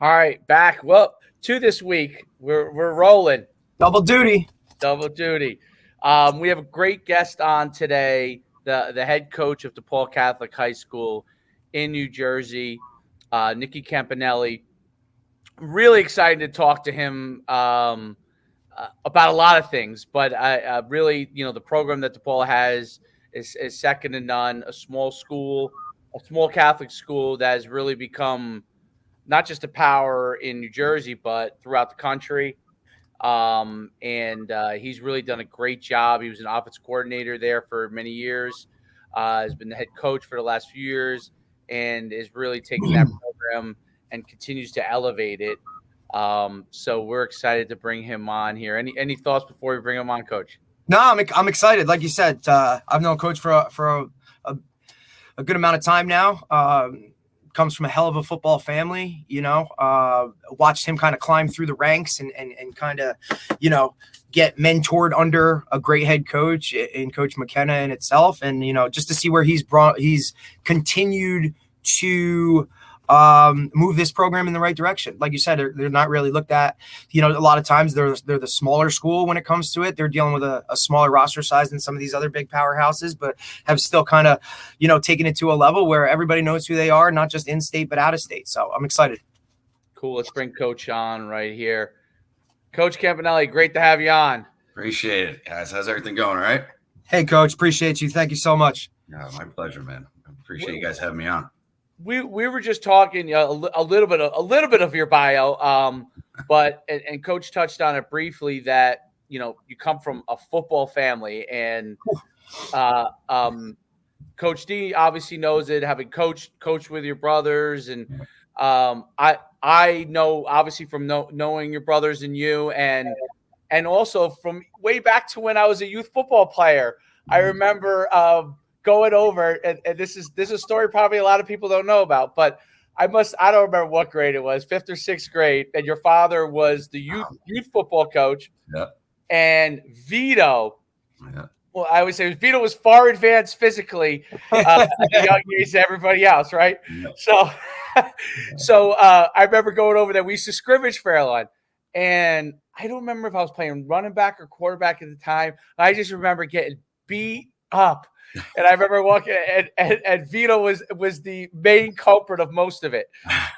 All right, back. Well, to this week, we're rolling. Double duty. Double duty. We have a great guest on today, the head coach of DePaul Catholic High School in New Jersey, Nicky Campanile. Really excited to talk to him about a lot of things, but I really, the program that DePaul has is second to none. A small school, a small Catholic school that has really become not just a power in New Jersey, but throughout the country. And he's really done a great job. He was an offense coordinator there for many years, has been the head coach for the last few years, and is really taking that program and continues to elevate it. So we're excited to bring him on here. Any thoughts before we bring him on, Coach? No, I'm excited. Like you said, I've known Coach for a good amount of time now. Comes from a hell of a football family, watched him kind of climb through the ranks and kind of, get mentored under a great head coach in Coach McKenna in itself. And, just to see where he's continued to move this program in the right direction. Like you said, they're not really looked at, a lot of times they're the smaller school when it comes to it. They're dealing with a smaller roster size than some of these other big powerhouses, but have still kind of, taken it to a level where everybody knows who they are, not just in state, but out of state. So I'm excited. Cool. Let's bring Coach on right here. Coach Campanile, great to have you on. Appreciate it, guys. How's everything going? All right. Hey, Coach. Appreciate you. Thank you so much. Yeah, my pleasure, man. Appreciate you guys having me on. We were just talking a little bit of your bio, but and Coach touched on it briefly that you come from a football family, and Coach D obviously knows it, having coached with your brothers, and I know obviously from knowing your brothers and you, and also from way back to when I was a youth football player. I remember going over, and this is a story probably a lot of people don't know about, but I don't remember what grade it was, 5th or 6th grade, and your father was the youth football coach. Yeah. And Vito, Yeah. well, I would say Vito was far advanced physically at a young age to everybody else, right? Yeah. So I remember going over there. We used to scrimmage Fairlawn, and I don't remember if I was playing running back or quarterback at the time. I just remember getting beat up. And I remember walking, and Vito was the main culprit of most of it.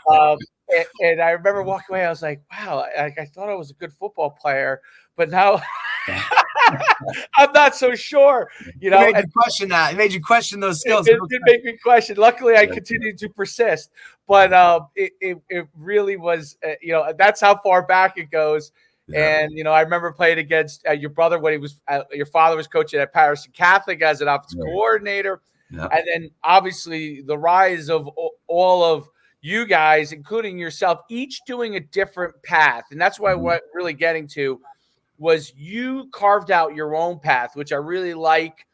And I remember walking away. I was like, "Wow, I thought I was a good football player, but now I'm not so sure." It made you question that. It made you question those skills. It did make me question. Luckily, I continued to persist, but it really was. That's how far back it goes. Yeah. And, I remember playing against your brother when he was your father was coaching at Patterson Catholic as an offensive coordinator. Yeah. And then obviously the rise of all of you guys, including yourself, each doing a different path. And that's why what we're really getting to was you carved out your own path, which I really like.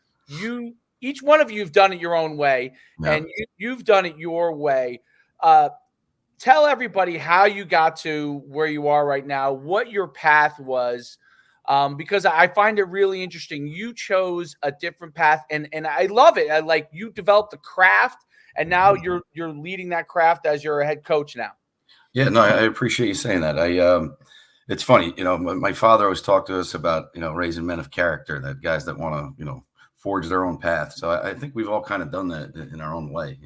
Each one of you have done it your own way, and you've done it your way. Tell everybody how you got to where you are right now, what your path was, because I find it really interesting. You chose a different path, and I love it. I like you developed the craft, and now you're leading that craft as you're a head coach now. Yeah, no, I appreciate you saying that. It's funny, my father always talked to us about, raising men of character, that guys that want to, forge their own path. So I think we've all kind of done that in our own way,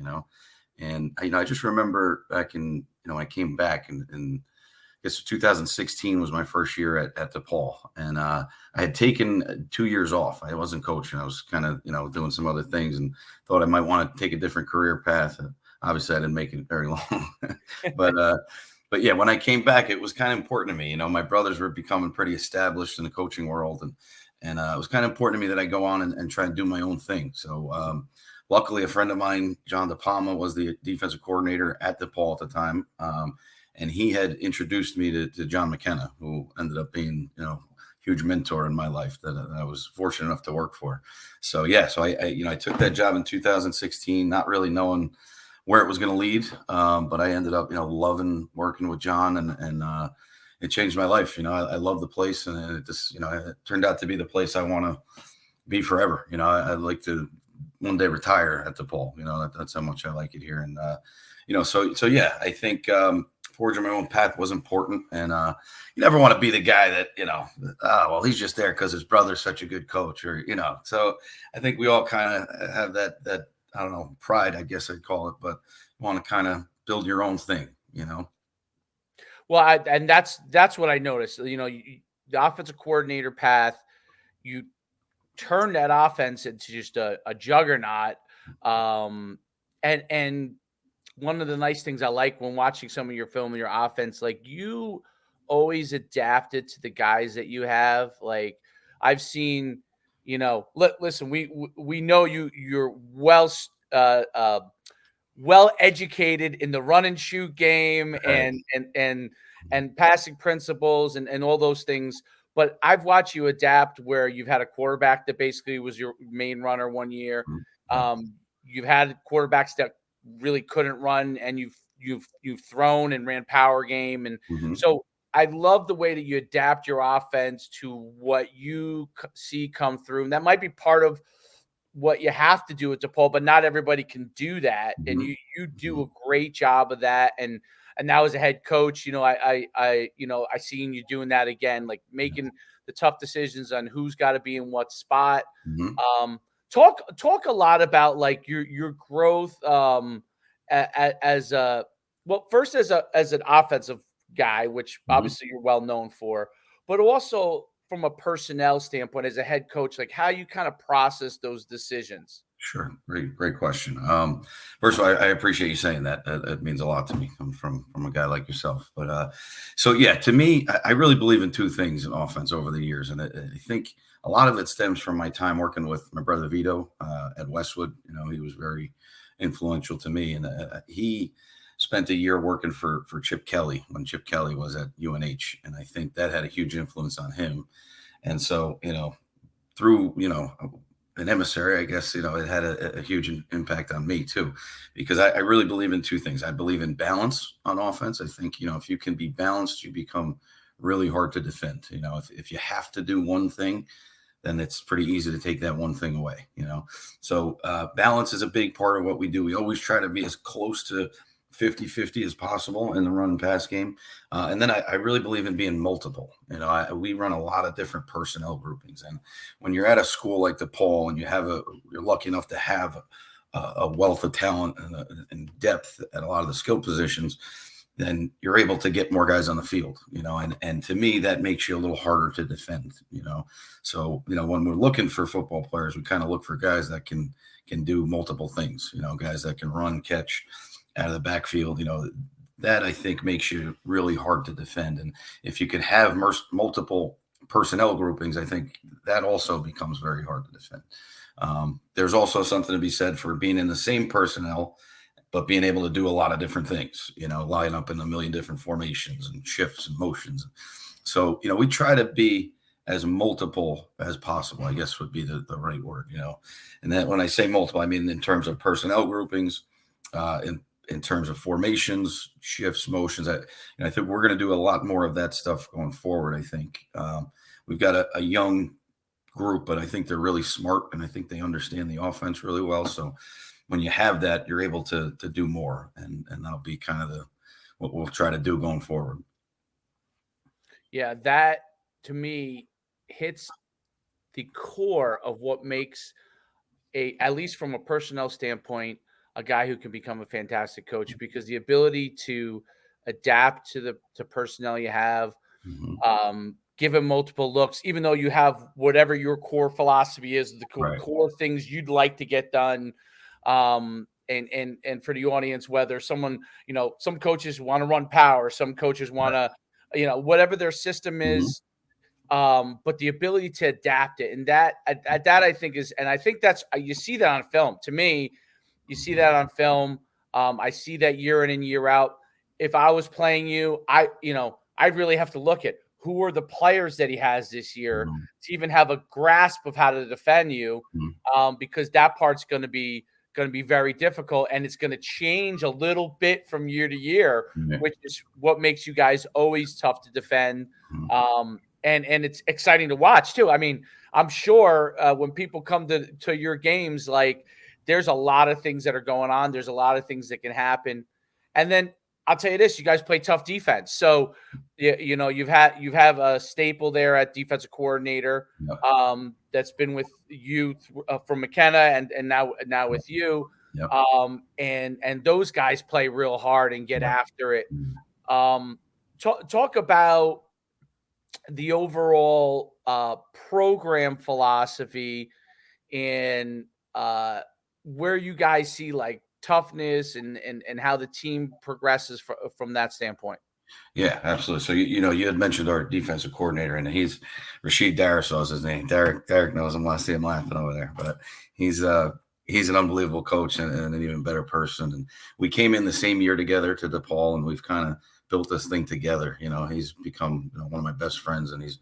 And, I just remember back in, I came back and I guess 2016 was my first year at DePaul. And I had taken 2 years off. I wasn't coaching. I was kind of, doing some other things and thought I might want to take a different career path. Obviously, I didn't make it very long. But yeah, when I came back, it was kind of important to me. My brothers were becoming pretty established in the coaching world. And it was kind of important to me that I go on and try and do my own thing. So, luckily, a friend of mine, John DePalma, was the defensive coordinator at DePaul at the time, and he had introduced me to John McKenna, who ended up being, huge mentor in my life that I was fortunate enough to work for. So I took that job in 2016, not really knowing where it was going to lead, but I ended up, loving working with John, and it changed my life. I love the place, and it just, it turned out to be the place I want to be forever. I'd like to one day retire at DePaul. That's how much I like it here. And, so yeah, I think forging my own path was important. And you never want to be the guy that, well, he's just there because his brother's such a good coach, or, so I think we all kind of have that, I don't know, pride, I guess I'd call it, but you want to kind of build your own thing, Well, and that's what I noticed. The offensive coordinator path, you turn that offense into just a juggernaut. And one of the nice things I like when watching some of your film and your offense, like you always adapted to the guys that you have. Like I've seen, listen, we know you're well educated in the run and shoot game and passing principles and all those things. But I've watched you adapt where you've had a quarterback that basically was your main runner one year. You've had quarterbacks that really couldn't run, and you've thrown and ran power game. And so I love the way that you adapt your offense to what you see come through. And that might be part of what you have to do at DePaul, but not everybody can do that. And you do a great job of that. And now as a head coach, I seen you doing that again, like making the tough decisions on who's got to be in what spot. Talk a lot about like your growth as an offensive guy, which obviously you're well known for, but also from a personnel standpoint as a head coach, like how you kind of process those decisions. Sure. Great question. First of all, I appreciate you saying that. It means a lot to me from a guy like yourself. But so yeah, to me, I really believe in two things in offense over the years. And I think a lot of it stems from my time working with my brother Vito at Westwood. He was very influential to me. And he spent a year working for Chip Kelly when Chip Kelly was at UNH. And I think that had a huge influence on him. And so, through, an emissary, I guess, it had a huge impact on me too, because I really believe in two things. I believe in balance on offense. I think, if you can be balanced, you become really hard to defend. If you have to do one thing, then it's pretty easy to take that one thing away, So balance is a big part of what we do. We always try to be as close to 50-50 as possible in the run and pass game. And then I really believe in being multiple. We run a lot of different personnel groupings. And when you're at a school like DePaul and you're lucky enough to have a wealth of talent and depth at a lot of the skill positions, then you're able to get more guys on the field, and to me, that makes you a little harder to defend, So, when we're looking for football players, we kind of look for guys that can do multiple things, guys that can run, catch out of the backfield, that I think makes you really hard to defend. And if you could have multiple personnel groupings, I think that also becomes very hard to defend. There's also something to be said for being in the same personnel, but being able to do a lot of different things, line up in a million different formations and shifts and motions. So, we try to be as multiple as possible, I guess would be the right word, And then when I say multiple, I mean in terms of personnel groupings, in terms of formations, shifts, motions. I think we're going to do a lot more of that stuff going forward. I think we've got a young group, but I think they're really smart, and I think they understand the offense really well. So when you have that, you're able to do more, and that'll be kind of what we'll try to do going forward. Yeah, that to me hits the core of what makes at least from a personnel standpoint, a guy who can become a fantastic coach, because the ability to adapt to personnel you have, give him multiple looks, even though you have whatever your core philosophy is, the core things you'd like to get done. And for the audience, whether someone, some coaches want to run power, some coaches want to, whatever their system is, but the ability to adapt it. And that I think is, and I think that's, you see that on film. To me, you see that on film. I see that year in and year out. If I was playing you, I really have to look at who are the players that he has this year to even have a grasp of how to defend you, because that part's going to be very difficult, and it's going to change a little bit from year to year, which is what makes you guys always tough to defend. And it's exciting to watch too. I mean, I'm sure when people come to your games, like, there's a lot of things that are going on. There's a lot of things that can happen. And then I'll tell you this: you guys play tough defense. So, you know, you have a staple there at defensive coordinator. Yep. That's been with you from McKenna and now with you. Yep. And those guys play real hard and get Yep. after it. Talk about the overall program philosophy and where you guys see like toughness and how the team progresses from that standpoint. Yeah, absolutely. So you know, you had mentioned our defensive coordinator, and he's Rashid Darisaw is his name. Derek knows him. I see him laughing over there, but he's an unbelievable coach and an even better person. And we came in the same year together to DePaul, and we've kind of built this thing together. You know, he's become one of my best friends, and he's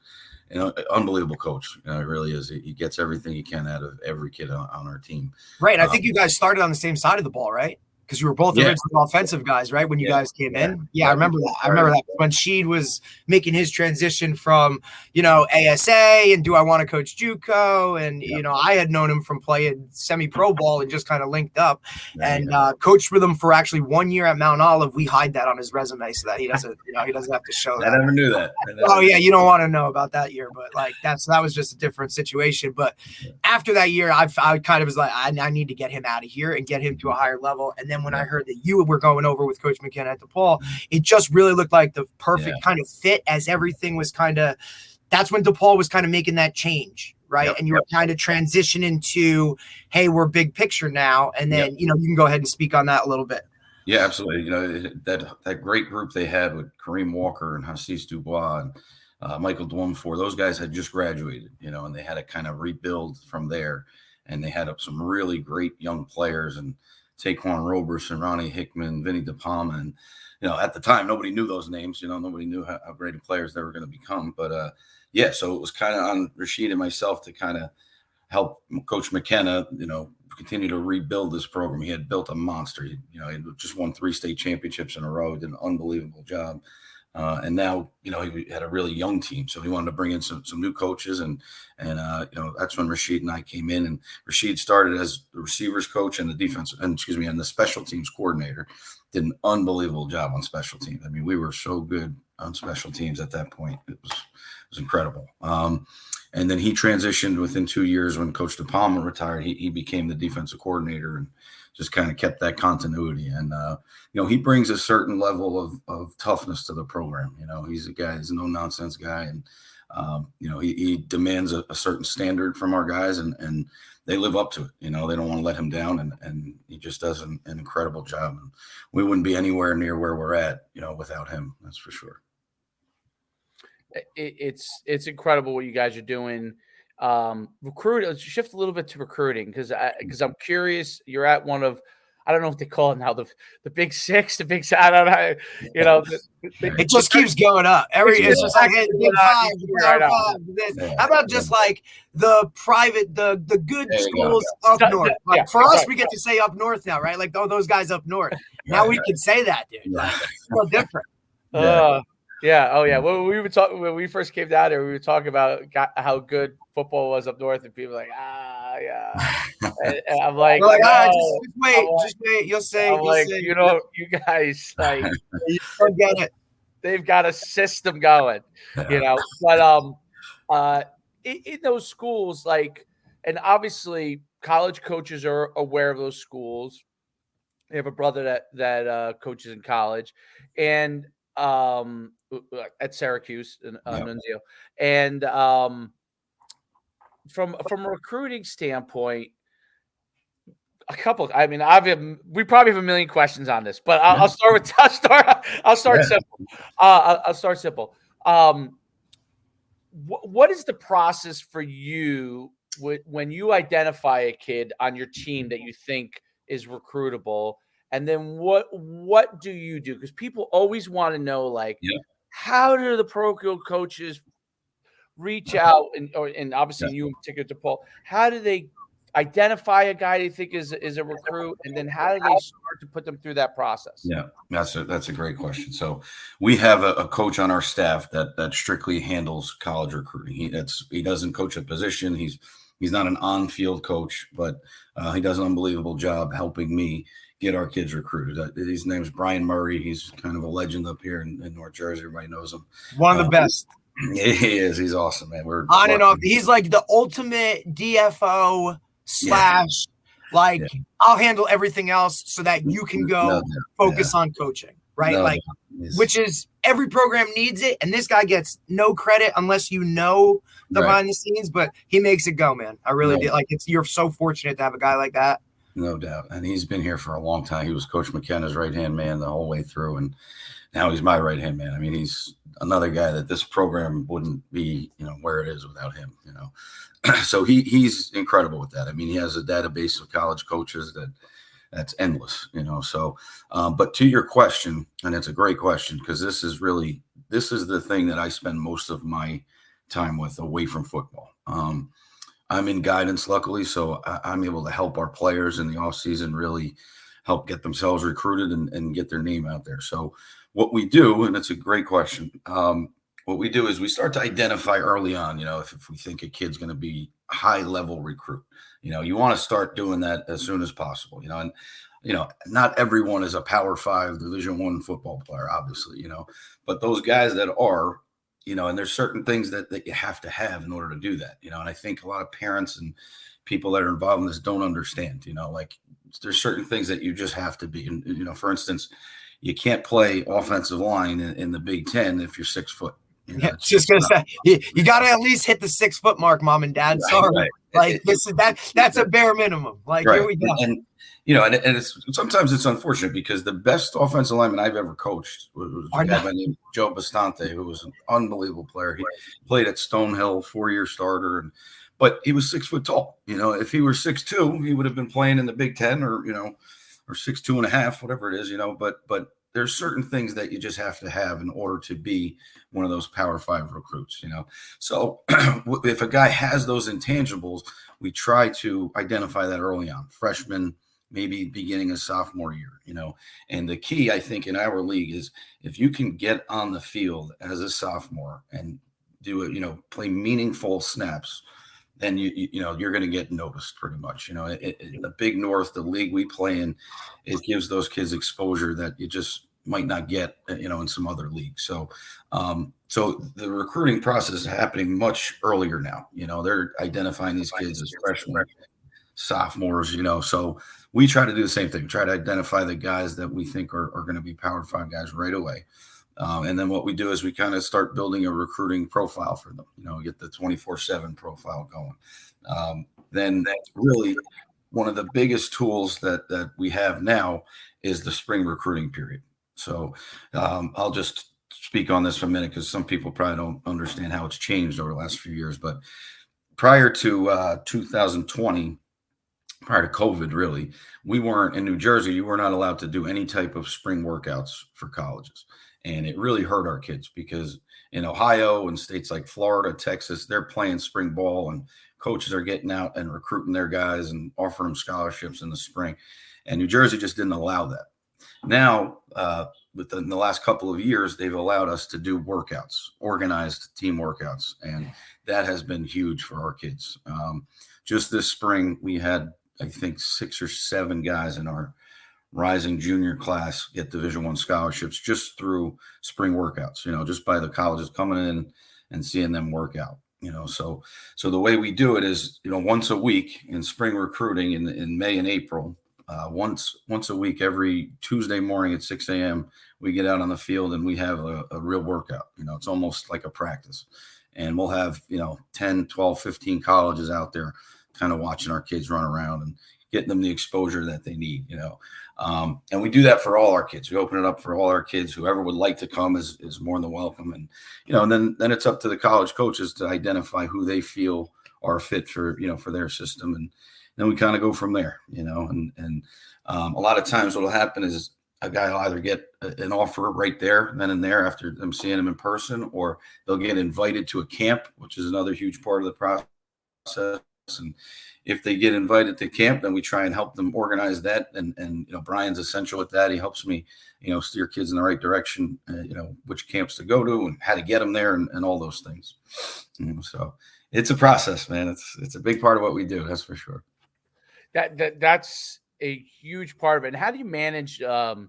an unbelievable coach. He really is. He gets everything he can out of every kid on our team. Right. I think you guys started on the same side of the ball, right? Because you were both original offensive guys, right? When you guys came in. Yeah, I remember that. I remember that when Sheed was making his transition from, ASA and do I want to coach JUCO? And, I had known him from playing semi-pro ball and just kind of linked up and coached with him for actually 1 year at Mount Olive. We hide that on his resume so that he doesn't have to show that. I never knew that. You don't want to know about that year, but that was just a different situation. But after that year, I kind of was like, I need to get him out of here and get him to a higher level. And then when I heard that you were going over with Coach McKenna at DePaul, it just really looked like the perfect kind of fit as everything was that's when DePaul was kind of making that change, right? Yep. And you were kind of transitioning to, hey, we're big picture now. And then, you can go ahead and speak on that a little bit. Yeah, absolutely. That great group they had with Kareem Walker and Hassis Dubois and Michael Dwumfor, those guys had just graduated, and they had to kind of rebuild from there. And they had some really great young players and Taquan Roberson, Ronnie Hickman, Vinny DePalma. And, at the time, nobody knew those names. Nobody knew how great of players they were going to become. But, so it was kind of on Rashid and myself to kind of help Coach McKenna, continue to rebuild this program. He had built a monster. He just won 3 state championships in a row, did an unbelievable job. And now, he had a really young team. So he wanted to bring in some new coaches. And that's when Rashid and I came in. And Rashid started as the receivers coach and and the special teams coordinator. Did an unbelievable job on special teams. I mean, we were so good on special teams at that point. It was incredible. And then he transitioned within 2 years when Coach DePalma retired. He became the defensive coordinator and just kind of kept that continuity. And, he brings a certain level of toughness to the program. He's a guy, he's a no-nonsense guy. And, he demands a certain standard from our guys, and they live up to it. They don't want to let him down, and he just does an incredible job. And we wouldn't be anywhere near where we're at, without him. That's for sure. It's incredible what you guys are doing. Let's shift a little bit to recruiting because I'm curious. You're at one of, I don't know what they call it now, the big six, I don't know, it just keeps going up. It's just like, hey, big five. How about just like the private, the good schools up north? Like for us, we get to say up north now, right? Like those guys up north. Now we can say that, dude. Like, it's so different. Yeah. Oh, yeah. When we first came down there, we were talking about how good football was up north, and people were like, yeah. And I'm like, just wait. You'll say. You guys, like, you forget it. They've got a system going, But in those schools, like, and obviously college coaches are aware of those schools. They have a brother that coaches in college, and at Syracuse in Nunzio, and from a recruiting standpoint, we probably have a million questions on this, but I'll start simple. I'll start simple. What is the process for you when you identify a kid on your team that you think is recruitable? And then what do you do? Because people always want to know, like, how do the pro coaches reach out? And obviously you in particular, DePaul, how do they identify a guy they think is a recruit? And then how do they start to put them through that process? Yeah, that's a great question. So we have a coach on our staff that strictly handles college recruiting. He doesn't coach a position. He's He's not an on-field coach, but he does an unbelievable job helping me get our kids recruited. His name's Brian Murray. He's kind of a legend up here in North Jersey. Everybody knows him. One of the best. He is. He's awesome, man. We're on and off. He's like the ultimate DFO slash I'll handle everything else so that you can go focus on coaching, right? Which is every program needs it, and this guy gets no credit unless you know the behind the scenes, but he makes it go, man. I really did. You're so fortunate to have a guy like that. No doubt. And he's been here for a long time. He was Coach McKenna's right-hand man the whole way through, and now he's my right-hand man. I mean, he's another guy that this program wouldn't be, where it is without him, So he's incredible with that. I mean, he has a database of college coaches that's endless, So, but to your question, and it's a great question, because this is the thing that I spend most of my time with away from football. I'm in guidance, luckily, so I'm able to help our players in the off season really help get themselves recruited and get their name out there. So what we do, and it's a great question, what we do is we start to identify early on, if we think a kid's going to be a high-level recruit. You want to start doing that as soon as possible, and not everyone is a Power 5 Division I football player, obviously, but those guys that are, and there's certain things that you have to have in order to do that, and I think a lot of parents and people that are involved in this don't understand, there's certain things that you just have to be. And, for instance, you can't play offensive line in the Big Ten if you're 6 foot. Just gonna say you got to at least hit the 6 foot mark, mom and dad. Sorry, that's a bare minimum. Here we go. And it's sometimes it's unfortunate because the best offensive lineman I've ever coached was a guy by the name of Joe Bastante, who was an unbelievable player. He played at Stonehill, 4-year starter, but he was 6 foot tall. If he were 6'2", he would have been playing in the Big Ten or 6'2.5", whatever it is. But there's certain things that you just have to have in order to be one of those Power 5 recruits. So if a guy has those intangibles, we try to identify that early on, freshman, maybe beginning of sophomore year. And the key, I think, in our league is if you can get on the field as a sophomore and do it, play meaningful snaps, then you're going to get noticed pretty much. In the Big North, the league we play in, it gives those kids exposure that you just might not get, in some other leagues. So, so the recruiting process is happening much earlier now. They're identifying these kids as freshmen, sophomores. So we try to do the same thing. Try to identify the guys that we think are going to be Power 5 guys right away. And then what we do is we kind of start building a recruiting profile for them, get the 24/7 profile going. Then really one of the biggest tools that we have now is the spring recruiting period. So I'll just speak on this for a minute because some people probably don't understand how it's changed over the last few years. But prior to 2020, prior to COVID, really, we weren't in New Jersey. You were not allowed to do any type of spring workouts for colleges. And it really hurt our kids because in Ohio and states like Florida, Texas, they're playing spring ball and coaches are getting out and recruiting their guys and offering them scholarships in the spring. And New Jersey just didn't allow that. Now, within the last couple of years, they've allowed us to do workouts, organized team workouts. And that has been huge for our kids. Just this spring, we had, I think, 6 or 7 guys in our rising junior class get Division I scholarships just through spring workouts, just by the colleges coming in and seeing them work out, so the way we do it is, once a week in spring recruiting in May and April, once a week, every Tuesday morning at 6 a.m., we get out on the field and we have a real workout. It's almost like a practice, and we'll have, 10, 12, 15 colleges out there kind of watching our kids run around and getting them the exposure that they need, and we do that for all our kids. We open it up for all our kids. Whoever would like to come is more than welcome. And, and then it's up to the college coaches to identify who they feel are fit for, for their system. And then we kind of go from there, and a lot of times what will happen is a guy will either get an offer right there, then and there after them seeing him in person, or they'll get invited to a camp, which is another huge part of the process. And if they get invited to camp, then we try and help them organize that. And Brian's essential at that. He helps me, steer kids in the right direction, which camps to go to and how to get them there and all those things. So it's a process, man. It's a big part of what we do. That's for sure. That's a huge part of it. And how do you manage, and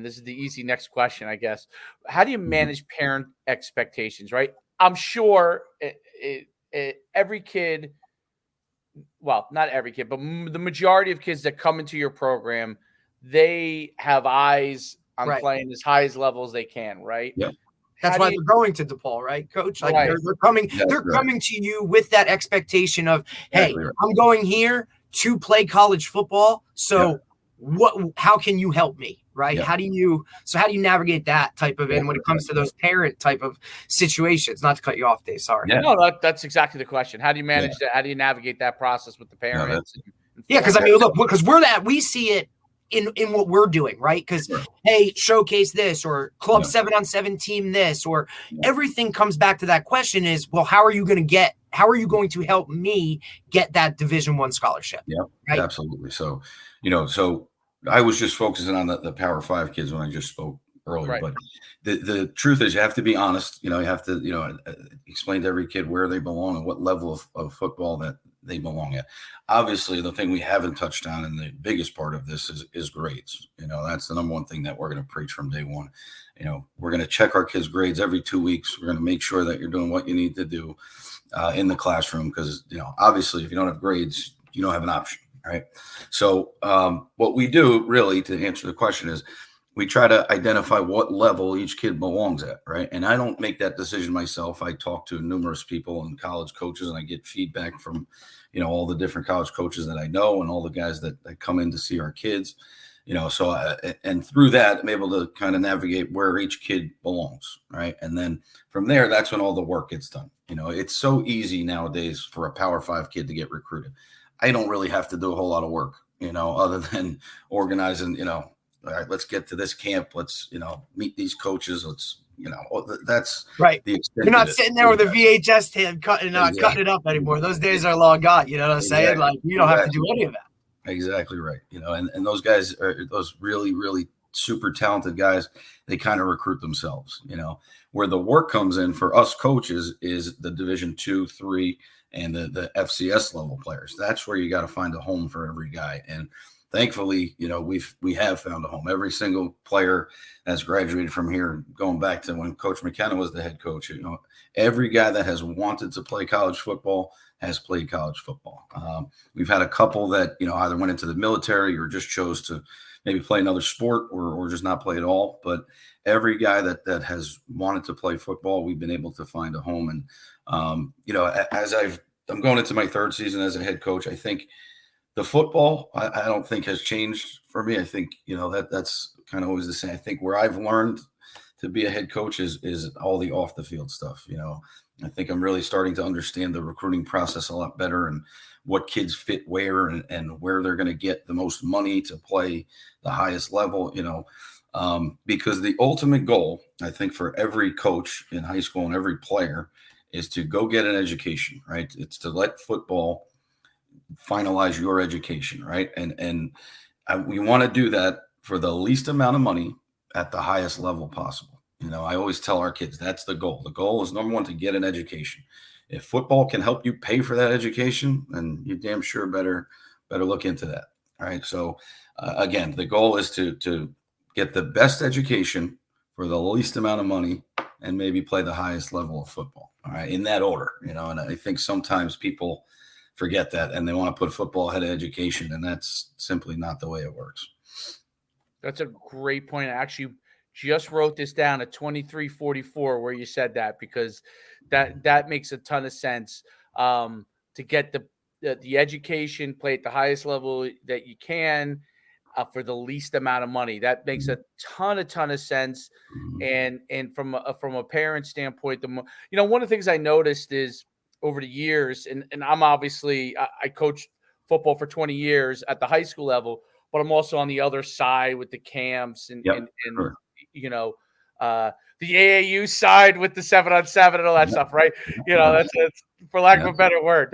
this is the easy next question, I guess. How do you manage parent expectations, right? I'm sure every kid, well, not every kid, but the majority of kids that come into your program, they have eyes on playing as high as level as they can, right? Yeah. That's why they're going to DePaul, right, Coach? Like they're coming to you with that expectation of, hey, I'm going here to play college football. So how can you help me? Right. Yeah. How do you navigate that type of when it comes to those parent type of situations? Not to cut you off, Dave. Sorry. Yeah. No, that's exactly the question. How do you manage that? How do you navigate that process with the parents? Because look, because we see it in what we're doing, right? Because hey, showcase this or club 7-on-7 team this, or everything comes back to that question is, well, how are you going to help me get that Division I scholarship? Yeah, right? Absolutely. So, I was just focusing on the Power 5 kids when I just spoke earlier, but the truth is you have to be honest. You have to, explain to every kid where they belong and what level of football that they belong at. Obviously, the thing we haven't touched on and the biggest part of this is grades. That's the number one thing that we're going to preach from day one. We're going to check our kids' grades every 2 weeks. We're going to make sure that you're doing what you need to do in the classroom because, obviously, if you don't have grades, you don't have an option. Right. So what we do really to answer the question is we try to identify what level each kid belongs at. Right. And I don't make that decision myself. I talk to numerous people and college coaches and I get feedback from, all the different college coaches that I know and all the guys that come in to see our kids, so and through that, I'm able to kind of navigate where each kid belongs. Right. And then from there, that's when all the work gets done. It's so easy nowadays for a Power 5 kid to get recruited. I don't really have to do a whole lot of work, other than organizing, all right, let's get to this camp. Let's, meet these coaches. Let's, that's right. The extent You're not sitting there with a VHS tape cutting it up anymore. Those days are long gone. You know what I'm saying? Like you don't have to do any of that. Exactly right. And those guys are those really, really super talented guys. They kind of recruit themselves, where the work comes in for us coaches is the Division 2, 3, and the FCS level players. That's where you got to find a home for every guy. And thankfully, we have found a home. Every single player that's graduated from here, going back to when Coach McKenna was the head coach, every guy that has wanted to play college football has played college football. We've had a couple that, either went into the military or just chose to maybe play another sport or just not play at all. But every guy that has wanted to play football, we've been able to find a home. And, as I'm going into my third season as a head coach, I think the football, I don't think has changed for me. I think, that's kind of always the same. I think where I've learned to be a head coach is all the off the field stuff. I think I'm really starting to understand the recruiting process a lot better and what kids fit where and where they're going to get the most money to play the highest level, because the ultimate goal, I think, for every coach in high school and every player is to go get an education, right? It's to let football finalize your education, right? And we want to do that for the least amount of money at the highest level possible. I always tell our kids that's the goal. The goal is number one, to get an education. If football can help you pay for that education, then you damn sure better look into that. All right. So again, the goal is to get the best education for the least amount of money and maybe play the highest level of football. All right. In that order, and I think sometimes people forget that and they want to put football ahead of education, and that's simply not the way it works. That's a great point. I actually just wrote this down at 2344 where you said that, because that makes a ton of sense, to get the education, play at the highest level that you can, for the least amount of money. That makes a ton of sense. And from a parent standpoint, one of the things I noticed is over the years, and I'm obviously, I coached football for 20 years at the high school level, but I'm also on the other side with the camps and sure. The AAU side with the 7-on-7 and all that stuff, right? That's for lack of a better word.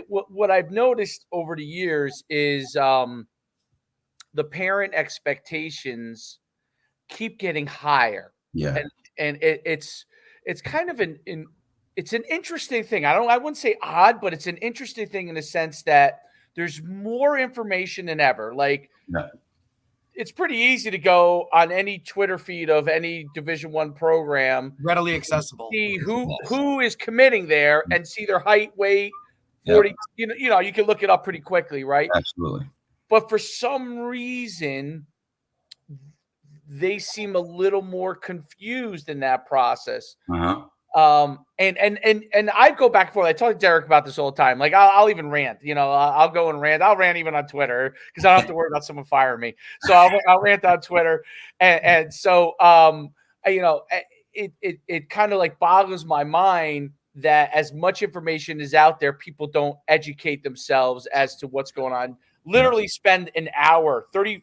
what I've noticed over the years is the parent expectations keep getting higher. Yeah. And it's kind of it's an interesting thing. I wouldn't say odd, but it's an interesting thing in the sense that there's more information than ever. Like, Yeah. it's pretty easy to go on any Twitter feed of any Division I program, readily accessible, see who is committing there and see their height, weight, 40. Yep. You can look it up pretty quickly, right? Absolutely. But for some reason, they seem a little more confused in that process. Uh-huh. And I go back and forth. I talk to Derek about this all the time. Like, I'll even rant. I'll go and rant. I'll rant even on Twitter because I don't have to worry about someone firing me. So I'll rant on Twitter, and so it kind of like boggles my mind that as much information is out there, people don't educate themselves as to what's going on. Literally spend an hour, 30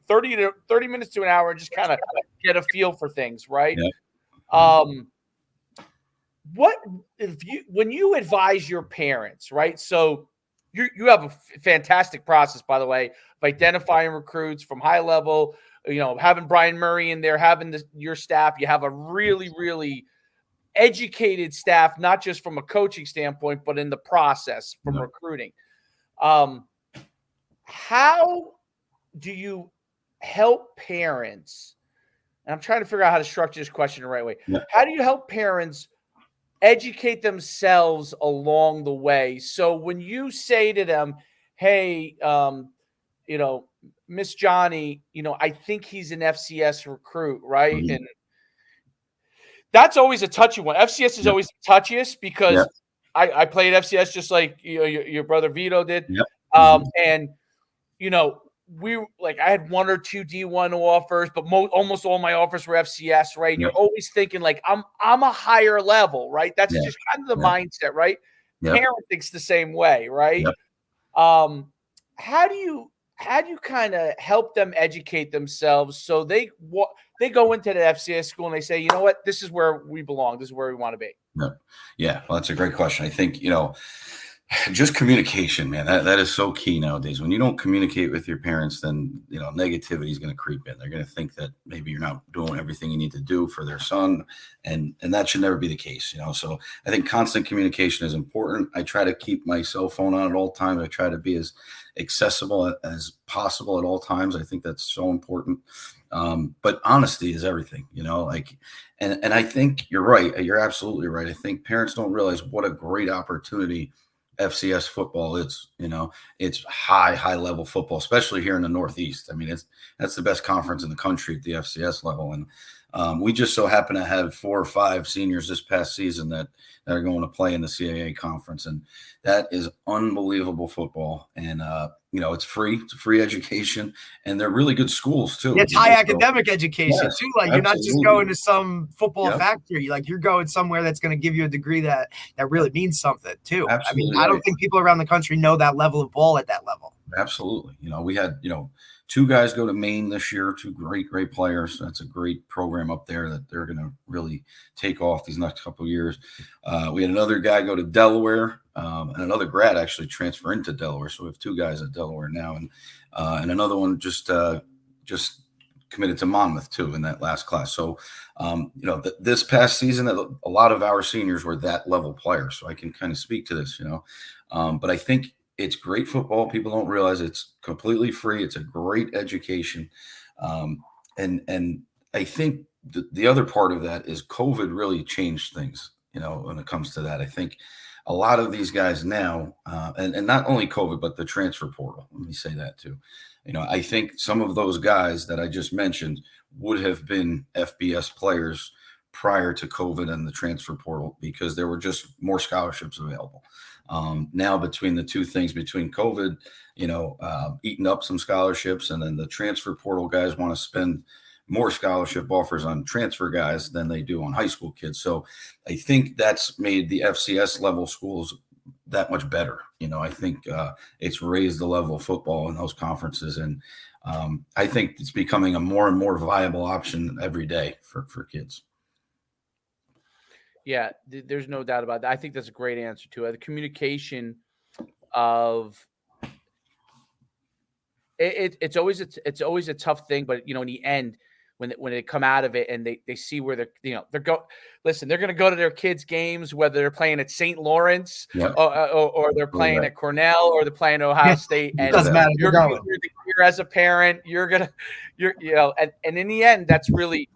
minutes to an hour, and just kind of get a feel for things, right? Yeah. What when you advise your parents, right? So you have a fantastic process, by the way, of identifying recruits from high level, having Brian Murray in there, having your staff. You have a really, really educated staff, not just from a coaching standpoint, but in the process from recruiting. How do you help parents? And I'm trying to figure out how to structure this question the right way. Yeah. How do you help parents educate themselves along the way? So when you say to them, hey, Miss Johnny, I think he's an FCS recruit, right? Mm-hmm. And that's always a touchy one. FCS is always the touchiest because I played FCS just like your brother Vito did. Yep. And I had one or two D1 offers, but almost all my offers were FCS, right? And you're always thinking like, I'm a higher level, right? That's just kind of the mindset, right? Parent thinks the same way, right? How do you kind of help them educate themselves so they go into the FCS school and they say, you know what, this is where we belong. This is where we want to be. Yeah. Well, that's a great question. I think, just communication, man, that is so key nowadays. When you don't communicate with your parents, then, negativity is going to creep in. They're going to think that maybe you're not doing everything you need to do for their son. And that should never be the case, So I think constant communication is important. I try to keep my cell phone on at all times. I try to be as accessible as possible at all times. I think that's so important. But honesty is everything, and I think you're right. You're absolutely right. I think parents don't realize what a great opportunity FCS football is. It's high level football, especially here in the Northeast. I mean, that's the best conference in the country at the FCS level. And we just so happen to have 4 or 5 seniors this past season that are going to play in the CAA conference. And that is unbelievable football. And, it's free. It's a free education. And they're really good schools, too. It's high academic education, too. Like, you're not just going to some football factory. Like, you're going somewhere that's going to give you a degree that really means something, too. Absolutely. I don't think people around the country know that level of ball at that level. Absolutely. We had, 2 guys go to Maine this year, 2 great players. That's a great program up there that they're going to really take off these next couple of years. We had another guy go to Delaware, and another grad actually transfer into Delaware. So we have 2 guys at Delaware now, and another one just committed to Monmouth too in that last class. So, this past season, a lot of our seniors were that level players. So I can kind of speak to this, but I think it's great football. People don't realize it's completely free. It's a great education. And I think the other part of that is COVID really changed things, when it comes to that. I think a lot of these guys now, and not only COVID, but the transfer portal. Let me say that too. I think some of those guys that I just mentioned would have been FBS players prior to COVID and the transfer portal because there were just more scholarships available. Now between the two things, between COVID, eating up some scholarships, and then the transfer portal guys want to spend more scholarship offers on transfer guys than they do on high school kids. So I think that's made the FCS level schools that much better. I think it's raised the level of football in those conferences. And I think it's becoming a more and more viable option every day for kids. Yeah, there's no doubt about that. I think that's a great answer to it. The communication of it's always a tough thing, but in the end, when they come out of it and they see where they're going to go to their kids' games, whether they're playing at St. Lawrence or they're playing at Cornell or they're playing at Ohio State, and doesn't matter. you're as a parent, and in the end, that's really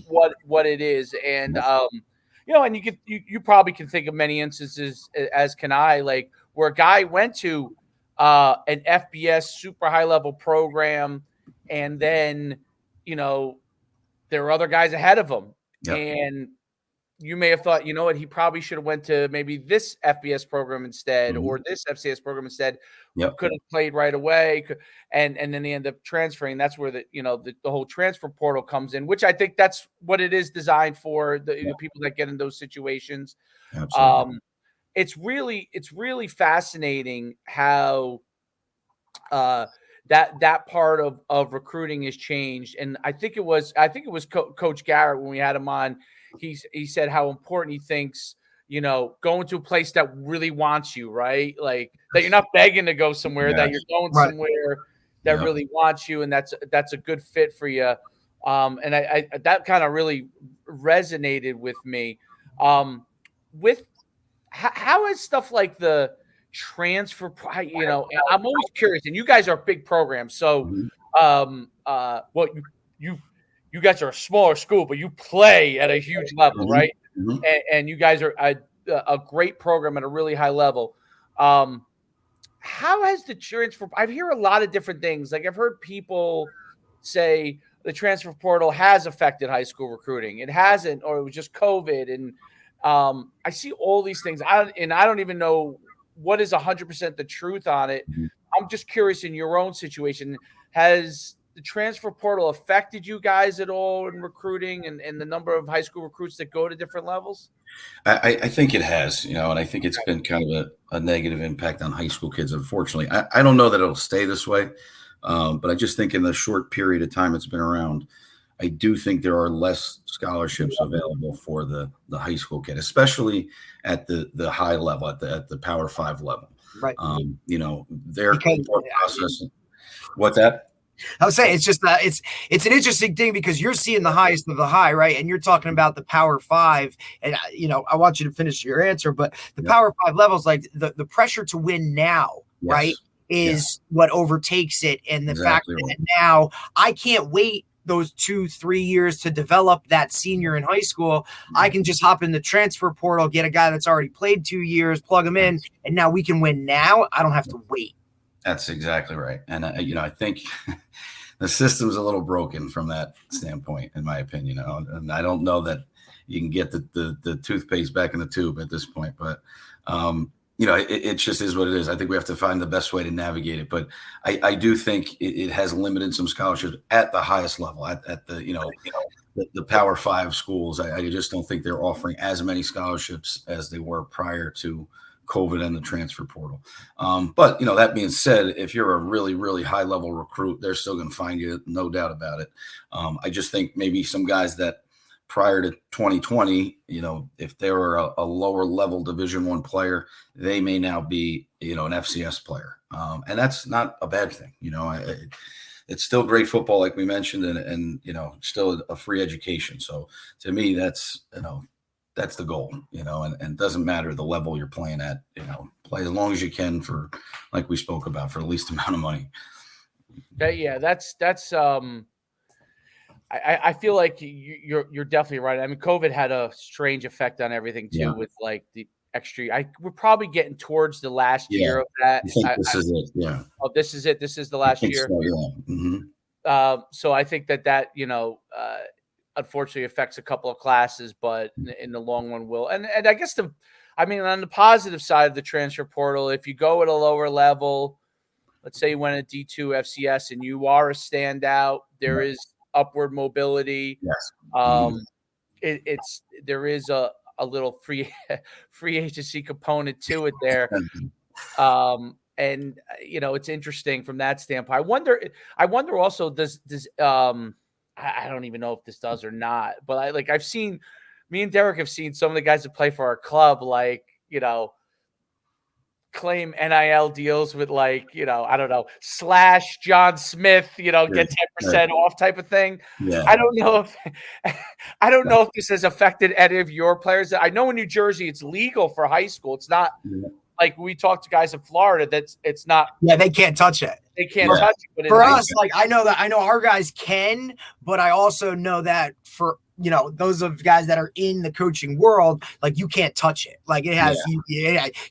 what it is. And and you probably can think of many instances, as can I, like where a guy went to an FBS super high level program, and then there were other guys ahead of him, and you may have thought, he probably should have went to maybe this FBS program instead, or this FCS program instead. Could have played right away, and then they end up transferring. That's where the whole transfer portal comes in, which I think that's what it is designed for, the people that get in those situations. Absolutely. It's really fascinating how that part of recruiting has changed. And I think it was Coach Garrett when we had him on. He said how important he thinks, going to a place that really wants you, right? Like that you're not begging to go somewhere, that you're going somewhere that really wants you, and that's a good fit for you. And I that kind of really resonated with me. With how is stuff like the transfer, I'm always curious, and you guys are a big program, so you guys are a smaller school, but you play at a huge level, right? And you guys are a great program at a really high level. How has the transfer? I hear a lot of different things. Like I've heard people say the transfer portal has affected high school recruiting. It hasn't, or it was just COVID. And I see all these things. I don't even know what is 100% the truth on it. I'm just curious, in your own situation, has the transfer portal affected you guys at all in recruiting and the number of high school recruits that go to different levels? I think it has, and I think it's been kind of a negative impact on high school kids, unfortunately. I don't know that it'll stay this way, but I just think in the short period of time it's been around, I do think there are less scholarships available for the high school kid, especially at the high level, at the Power 5 level. Right. Their process. What's that? I was saying, it's just it's an interesting thing because you're seeing the highest of the high, right? And you're talking about the Power 5, and I want you to finish your answer, but the Power 5 levels, like the pressure to win now, right, is what overtakes it, and the fact that now I can't wait those 2-3 years to develop that senior in high school. I can just hop in the transfer portal, get a guy that's already played 2 years, plug him in, and now we can win now. I don't have to wait. That's exactly right. And, I think the system's a little broken from that standpoint, in my opinion. And I don't know that you can get the toothpaste back in the tube at this point. But, it just is what it is. I think we have to find the best way to navigate it. But I do think it has limited some scholarships at the highest level, at the Power 5 schools. I just don't think they're offering as many scholarships as they were prior to COVID and the transfer portal. But, that being said, if you're a really, really high level recruit, they're still going to find you, no doubt about it. I just think maybe some guys that prior to 2020, if they were a lower level Division I player, they may now be, an FCS player. And that's not a bad thing. It's still great football, like we mentioned, and still a free education. So to me, that's the goal, and it doesn't matter the level you're playing at, play as long as you can for, like we spoke about, for the least amount of money. That's I feel like you're definitely right. I mean, COVID had a strange effect on everything too, with like the extra. We're probably getting towards the last year of that. I think this is it. Yeah. Oh, this is it. This is the last year. So, yeah. Mm-hmm. So I think that unfortunately affects a couple of classes, but in the long run will. And I guess on the positive side of the transfer portal, if you go at a lower level, let's say you went at D2 FCS and you are a standout, there is upward mobility. Yes. There is a little free agency component to it there. And it's interesting from that standpoint. I wonder also, does I don't even know if this does or not, but I've seen, me and Derek have seen some of the guys that play for our club, claim NIL deals with like, I don't know, Slash, John Smith, get 10% off type of thing. Yeah. I don't know if this has affected any of your players. I know in New Jersey it's legal for high school. It's not like we talked to guys in Florida it's not. Yeah, they can't touch it. They can't touch it. But for us, like I know our guys can, but I also know that for those of guys that are in the coaching world, like you can't touch it. Like it has,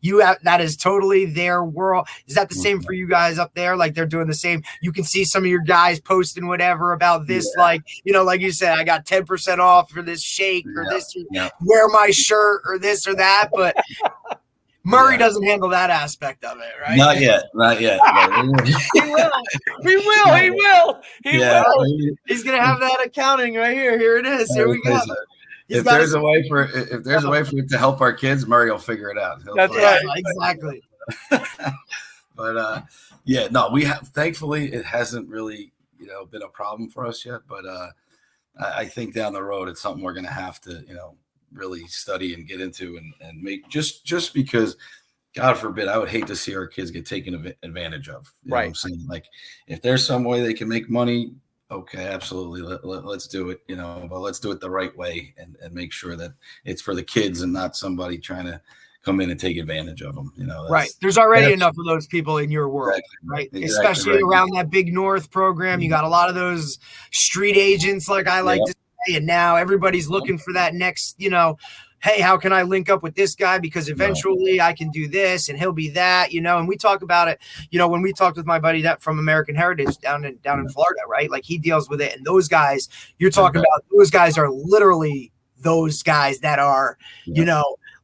you have, that is totally their world. Is that the same for you guys up there? Like they're doing the same. You can see some of your guys posting whatever about this, like you said, I got 10% off for this shake or this, wear my shirt or this or that, but. Murray doesn't handle that aspect of it, right? Not yet. He will. He will. He's gonna have that accounting right here. Here it is. Here we go. If there's a way for it to help our kids, Murray will figure it out. That's right. Exactly. But we have. Thankfully, it hasn't really been a problem for us yet. But I think down the road, it's something we're gonna have to really study and get into and make just because God forbid I would hate to see our kids get taken advantage of. You know what I'm saying? Like if there's some way they can make money, okay, absolutely. Let's do it, but let's do it the right way and make sure that it's for the kids and not somebody trying to come in and take advantage of them. Right. There's already enough of those people in your world, right? Especially around that Big North program. You got a lot of those street agents, like I like to say, and now everybody's looking for that next, hey, how can I link up with this guy? Because eventually I can do this and he'll be that, and we talk about it, when we talked with my buddy that from American Heritage down in Florida, right? Like he deals with it. And those guys you're talking about, those guys are literally those guys that are,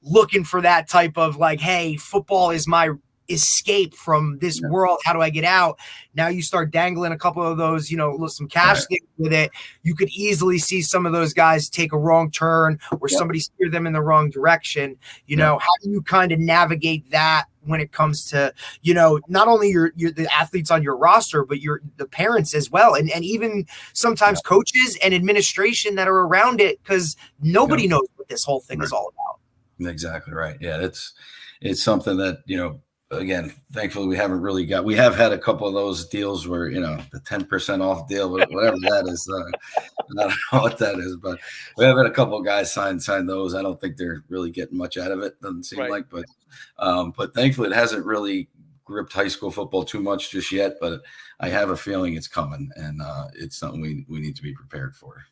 looking for that type of like, hey, football is my escape from this world. How do I get out? Now you start dangling a couple of those, some cash things with it. You could easily see some of those guys take a wrong turn or somebody steer them in the wrong direction. How do you kind of navigate that when it comes to, not only the athletes on your roster, but the parents as well. And even sometimes coaches and administration that are around it, because nobody knows what this whole thing is all about. Exactly right. Yeah. It's something that, again, thankfully we have had a couple of those deals where, the 10% off deal, whatever that is, I don't know what that is, but we have had a couple of guys sign those. I don't think they're really getting much out of it. Doesn't seem like, but thankfully it hasn't really gripped high school football too much just yet, but I have a feeling it's coming and it's something we need to be prepared for,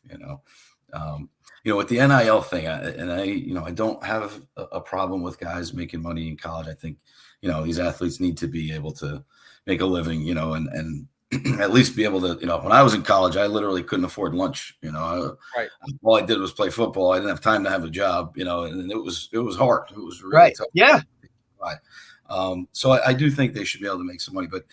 with the NIL thing, I don't have a problem with guys making money in college. I think, these athletes need to be able to make a living, and at least be able to, when I was in college, I literally couldn't afford lunch, all I did was play football. I didn't have time to have a job, and it was hard. It was really tough. Yeah. Right. So I do think they should be able to make some money, but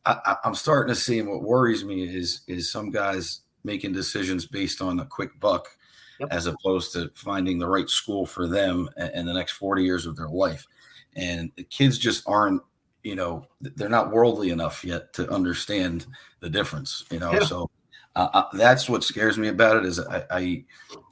I'm starting to see, and what worries me is some guys making decisions based on a quick buck as opposed to finding the right school for them in the next 40 years of their life. And the kids just aren't, they're not worldly enough yet to understand the difference, so that's what scares me about it is I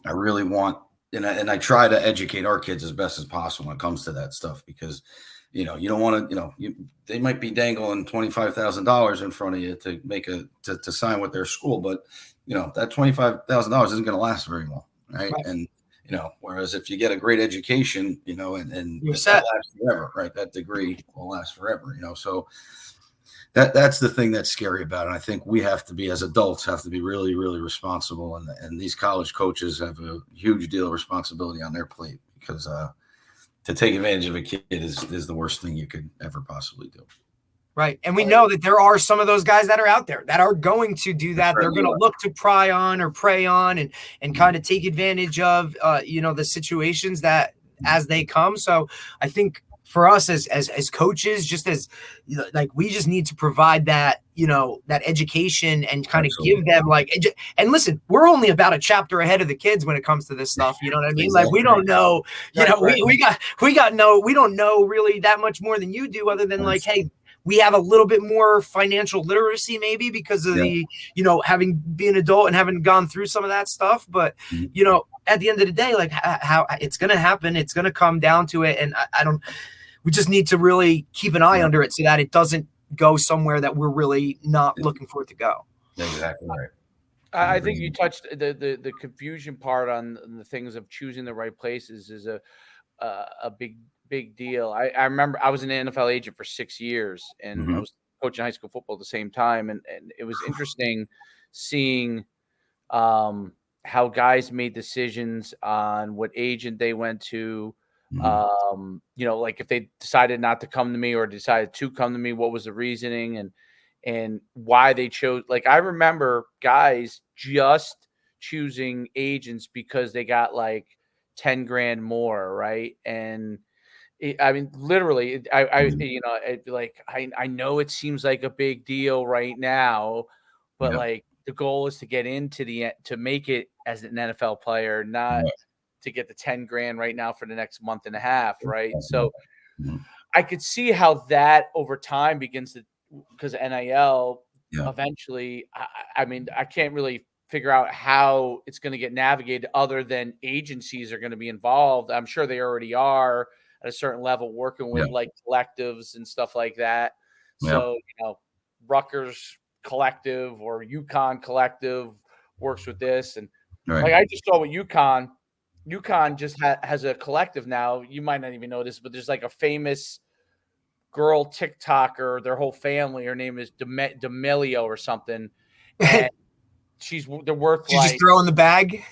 really want, and I try to educate our kids as best as possible when it comes to that stuff, because, you don't want to, they might be dangling $25,000 in front of you to make to sign with their school, but that $25,000 isn't going to last very long. Right. And, whereas if you get a great education, and you're set. That lasts forever, right? That degree will last forever, so that's the thing that's scary about it. I think we have to be, as adults, really, really responsible. And these college coaches have a huge deal of responsibility on their plate, because to take advantage of a kid is the worst thing you could ever possibly do. Right. And we know that there are some of those guys that are out there that are going to do that. They're going to look to pry on or prey on and kind of take advantage of, the situations that as they come. So I think for us as coaches, just as we just need to provide that, that education and kind of give them and listen, we're only about a chapter ahead of the kids when it comes to this stuff. You know what I mean? Exactly. Like we don't know, we don't know really that much more than you do, other than hey, we have a little bit more financial literacy maybe because of the, having been an adult and having gone through some of that stuff. But, at the end of the day, how it's going to happen, it's going to come down to it. And we just need to really keep an eye under it so that it doesn't go somewhere that we're really not looking for it to go. Exactly right. I think you touched the confusion part on the things of choosing the right places is a big deal. I remember I was an NFL agent for 6 years, and I was coaching high school football at the same time, and it was interesting seeing how guys made decisions on what agent they went to. Like if they decided not to come to me or decided to come to me, what was the reasoning and why they chose. Like I remember guys just choosing agents because they got like 10 grand more, right? And I mean, literally, I know it seems like a big deal right now, but like the goal is to get into to make it as an NFL player, not to get the 10 grand right now for the next month and a half, right? So I could see how that over time begins to, because NIL eventually, I mean, I can't really figure out how it's going to get navigated other than agencies are going to be involved. I'm sure they already are at a certain level working with like collectives and stuff like that. So, Rutgers collective or UConn collective works with this. And like I just saw with UConn just has a collective now. You might not even know this, but there's like a famous girl TikToker, their whole family. Her name is D'Amelio or something. And they're worth She's just throwing the bag.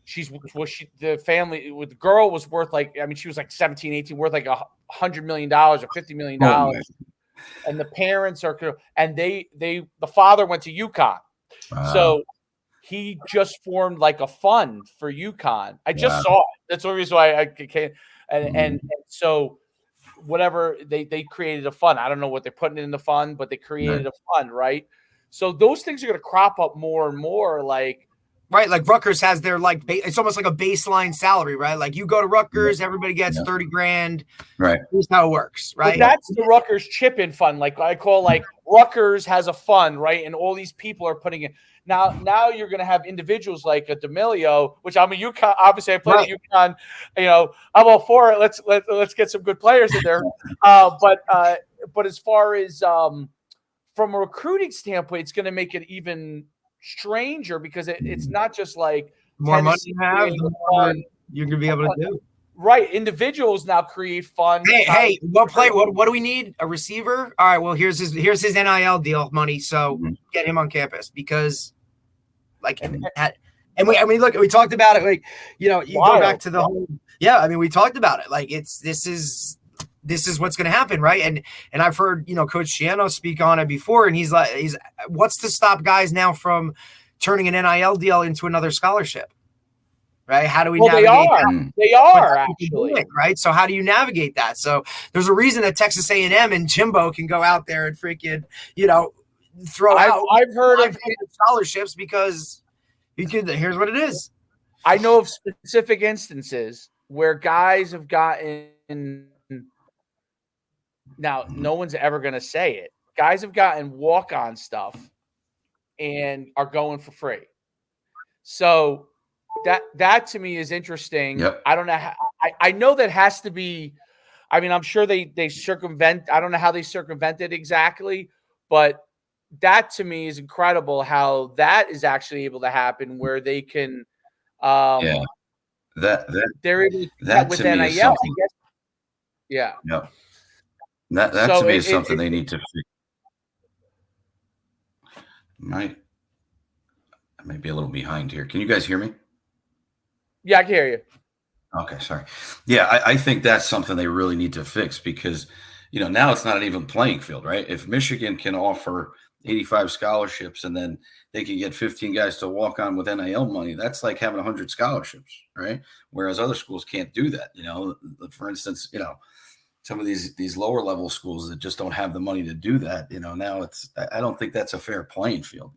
The family with the girl was worth like, I mean, she was like 17, 18, worth like $100 million or $50 million. And the parents and the father went to UConn. So he just formed like a fund for UConn. I just saw it. That's the only reason why I can't. And so whatever they created a fund. I don't know what they're putting in the fund, but they created a fund, right? So those things are going to crop up more and more. Like Rutgers has their it's almost like a baseline salary, right? Like you go to Rutgers, everybody gets 30 grand. Right. Here's how it works, right? But that's the Rutgers chip-in fund. Like I call like Rutgers has a fund, right? And all these people are putting in. Now you're going to have individuals like a D'Amelio, which I'm a UConn. Obviously, I played at UConn. I'm all for it. Let's get some good players in there. But as far as from a recruiting standpoint, it's going to make it even stranger because it's not just like the more money you have, the more you're going to be able to do. Right. Individuals now create fun. Hey, what do we need? A receiver? All right, well, here's his NIL deal money. So get him on campus because look, we talked about it. Like, you go back to the whole, we talked about it. Like this is what's going to happen. Right. And I've heard, Coach Schuman speak on it before. And he's what's to stop guys now from turning an NIL deal into another scholarship? Right? How do we navigate that? They are actually right. So how do you navigate that? So there's a reason that Texas A&M and Jimbo can go out there and freaking, throw out. I've heard of scholarships because here's what it is. I know of specific instances where guys have gotten. Now, no one's ever going to say it. Guys have gotten walk-on stuff and are going for free. So that to me is interesting. Yep. I don't know how, I know that has to be. I mean, I'm sure they circumvent. I don't know how they circumvent it exactly, but that to me is incredible how that is actually able to happen where they can. They're able to that with NIL. I guess. Yeah. Yeah. That to me is something they need to fix. I might be a little behind here. Can you guys hear me? Yeah, I can hear you. Okay, sorry. Yeah, I think that's something they really need to fix because, now it's not an even playing field, right? If Michigan can offer 85 scholarships and then they can get 15 guys to walk on with NIL money, that's like having 100 scholarships, right? Whereas other schools can't do that. For instance, some of these lower level schools that just don't have the money to do that, now I don't think that's a fair playing field,